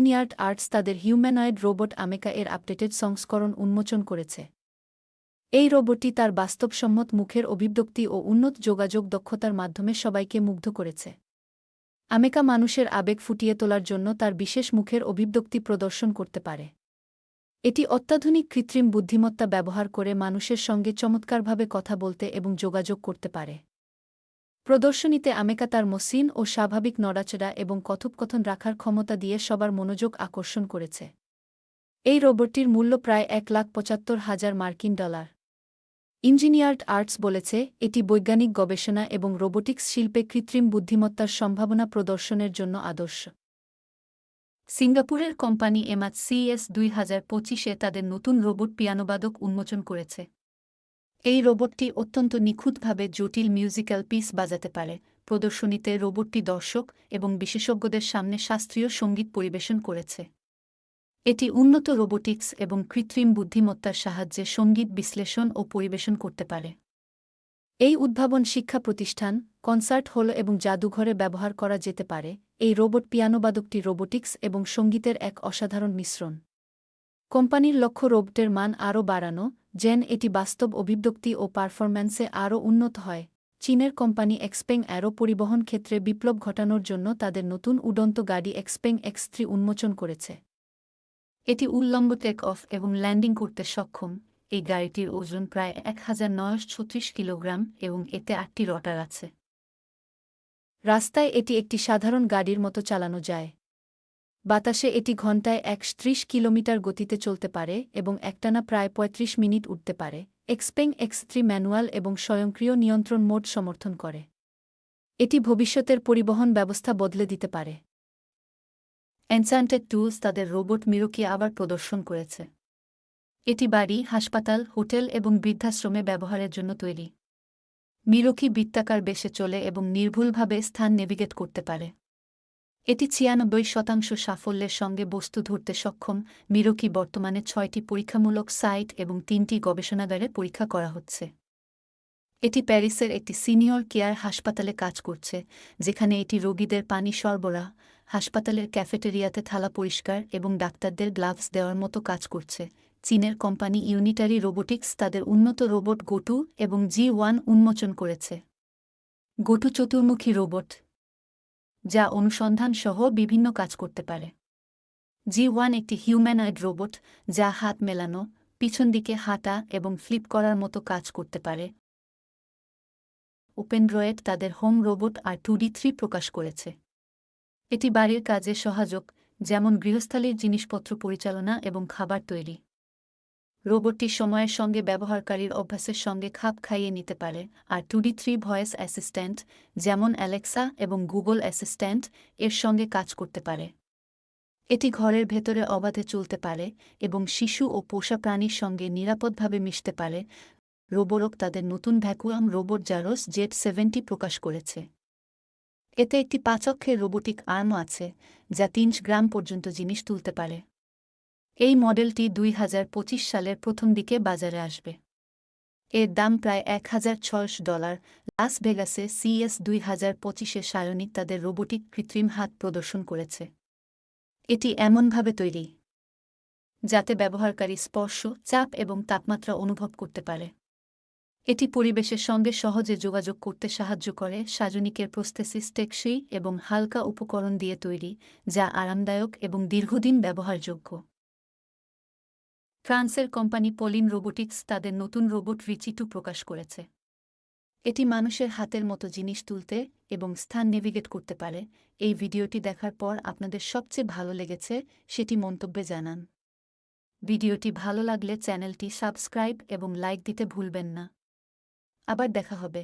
Engineered arts তাদের humanoid robot আমেকা এর updated সংস্করণ উন্মোচন করেছে। এই রোবটটি তার বাস্তবসম্মত মুখের অভিব্যক্তি ও উন্নত যোগাযোগ দক্ষতার মাধ্যমে সবাইকে মুগ্ধ করেছে। আমেকা মানুষের আবেগ ফুটিয়ে তোলার জন্য তার বিশেষ মুখের অভিব্যক্তি প্রদর্শন করতে পারে। এটি অত্যাধুনিক কৃত্রিম বুদ্ধিমত্তা ব্যবহার করে মানুষের সঙ্গে চমৎকারভাবে কথা বলতে এবং যোগাযোগ করতে পারে। প্রদর্শনীতে আমেকা তার মসৃণ ও স্বাভাবিক নড়াচড়া এবং কথোপকথন রাখার ক্ষমতা দিয়ে সবার মনোযোগ আকর্ষণ করেছে। এই রোবটটির মূল্য প্রায় $1,75,000। ইঞ্জিনিয়ার্ড আর্টস বলেছে, এটি বৈজ্ঞানিক গবেষণা এবং রোবোটিক্স শিল্পে কৃত্রিম বুদ্ধিমত্তার সম্ভাবনা প্রদর্শনের জন্য আদর্শ। সিঙ্গাপুরের কোম্পানি এমাচ CES 2025-এ তাদের নতুন রোবট পিয়ানোবাদক উন্মোচন করেছে। এই রোবটটি অত্যন্ত নিখুঁতভাবে জটিল মিউজিক্যাল পিস বাজাতে পারে। প্রদর্শনীতে রোবটটি দর্শক এবং বিশেষজ্ঞদের সামনে শাস্ত্রীয় সঙ্গীত পরিবেশন করেছে। এটি উন্নত রোবোটিক্স এবং কৃত্রিম বুদ্ধিমত্তার সাহায্যে সঙ্গীত বিশ্লেষণ ও পরিবেশন করতে পারে। এই উদ্ভাবন শিক্ষা প্রতিষ্ঠান, কনসার্ট হল এবং জাদুঘরে ব্যবহার করা যেতে পারে। এই রোবট পিয়ানোবাদকটি রোবোটিক্স এবং সঙ্গীতের এক অসাধারণ মিশ্রণ। কোম্পানির লক্ষ্য রোবটের মান আরও বাড়ানো, যেন এটি বাস্তব অভিব্যক্তি ও পারফরম্যান্সে আরও উন্নত হয়। চীনের কোম্পানি এক্সপেং অ্যারো পরিবহন ক্ষেত্রে বিপ্লব ঘটানোর জন্য তাদের নতুন উড়ন্ত গাড়ি এক্সপেং X3 উন্মোচন করেছে। এটি উল্লম্ব টেক অফ এবং ল্যান্ডিং করতে সক্ষম। এই গাড়িটির ওজন প্রায় 1936 কিলোগ্রাম এবং এতে 8টি রটার আছে। রাস্তায় এটি একটি সাধারণ গাড়ির মতো চালানো যায়। বাতাসে এটি ঘণ্টায় 130 কিলোমিটার গতিতে চলতে পারে এবং একটানা প্রায় 35 মিনিট উঠতে পারে। এক্সপেং X3 ম্যানুয়াল এবং স্বয়ংক্রিয় নিয়ন্ত্রণ মোড সমর্থন করে। এটি ভবিষ্যতের পরিবহন ব্যবস্থা বদলে দিতে পারে। এনচ্যান্টেড টুলস তাদের রোবট মিরোকে আবার প্রদর্শন করেছে। এটি বাড়ি, হাসপাতাল, হোটেল এবং বৃদ্ধাশ্রমে ব্যবহারের জন্য তৈরি। মিরোকি বৃত্তাকার বেশে চলে এবং নির্ভুলভাবে স্থান নেভিগেট করতে পারে। এটি 96% সাফল্যের সঙ্গে বস্তু ধরতে সক্ষম। মিরোকি বর্তমানে 6টি পরীক্ষামূলক সাইট এবং 3টি গবেষণাগারে পরীক্ষা করা হচ্ছে। এটি প্যারিসের একটি সিনিয়র কেয়ার হাসপাতালে কাজ করছে, যেখানে এটি রোগীদের পানি সরবরাহ, হাসপাতালের ক্যাফেটেরিয়াতে থালা পরিষ্কার এবং ডাক্তারদের গ্লাভস দেওয়ার মতো কাজ করছে। চীনের কোম্পানি ইউনিটারি রোবোটিক্স তাদের উন্নত রোবট গোটু এবং G1 উন্মোচন করেছে। গোটু চতুর্মুখী রোবট, যা অনুসন্ধান সহ বিভিন্ন কাজ করতে পারে। G1 একটি হিউম্যানয়েড রোবট, যা হাত মেলানো, পিছন দিকে হাঁটা এবং ফ্লিপ করার মতো কাজ করতে পারে। ওপেনড্রয়েড তাদের হোম রোবট R2D3 প্রকাশ করেছে। এটি বাড়ির কাজে সহায়ক, যেমন গৃহস্থালির জিনিসপত্র পরিচালনা এবং খাবার তৈরি। রোবটটি সময়ের সঙ্গে ব্যবহারকারীর অভ্যাসের সঙ্গে খাপ খাইয়ে নিতে পারে। R2D3 ভয়েস অ্যাসিস্ট্যান্ট, যেমন অ্যালেক্সা এবং গুগল অ্যাসিস্ট্যান্ট, এর সঙ্গে কাজ করতে পারে। এটি ঘরের ভেতরে অবাধে চলতে পারে এবং শিশু ও পোষা প্রাণীর সঙ্গে নিরাপদভাবে মিশতে পারে। রোবোরক তাদের নতুন ভ্যাকুয়াম রোবট জারোস জেট 70 প্রকাশ করেছে। এতে একটি 5 অক্ষের রোবোটিক আর্ম আছে, যা 3 গ্রাম পর্যন্ত জিনিস তুলতে পারে। এই মডেলটি 2025 সালের প্রথম দিকে বাজারে আসবে। এর দাম প্রায় $1,600। লাস ভেগাসে CES 2025-এ সায়নিক তাদের রোবোটিক কৃত্রিম হাত প্রদর্শন করেছে। এটি এমনভাবে তৈরি যাতে ব্যবহারকারী স্পর্শ, চাপ এবং তাপমাত্রা অনুভব করতে পারে। এটি পরিবেশের সঙ্গে সহজে যোগাযোগ করতে সাহায্য করে। সায়নিকের প্রস্থেসিস টেকসই এবং হালকা উপকরণ দিয়ে তৈরি, যা আরামদায়ক এবং দীর্ঘদিন ব্যবহারযোগ্য। ফ্রান্সের কোম্পানি পলিন রোবোটিক্স তাদের নতুন রোবট রিচি2 প্রকাশ করেছে। এটি মানুষের হাতের মতো জিনিস তুলতে এবং স্থান নেভিগেট করতে পারে। এই ভিডিওটি দেখার পর আপনাদের সবচেয়ে ভালো লেগেছে সেটি মন্তব্যে জানান। ভিডিওটি ভালো লাগলে চ্যানেলটি সাবস্ক্রাইব এবং লাইক দিতে ভুলবেন না। আবার দেখা হবে।